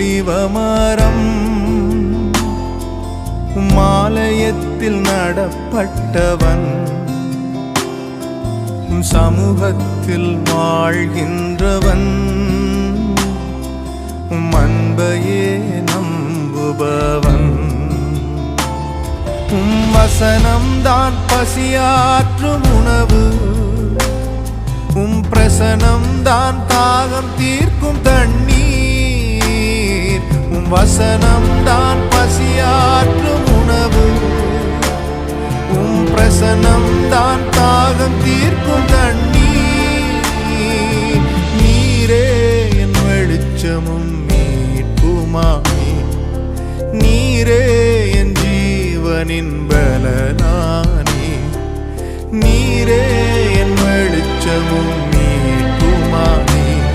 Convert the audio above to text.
ஒலிவமரம் மாலயத்தில் நடப்பட்டவன் சமூகத்தில் வாழ்கின்றவன் அன்பையே நம்புபவன் வசனம்தான் பசியாற்றும் உணவு பிரசனம்தான் தாகம் தீர்க்கும் தண்ணீர் வசனம்தான் பசியாற்றும் உணவு பிரசனம்தான் தாகம் தீர்க்கும் தண்ணீர்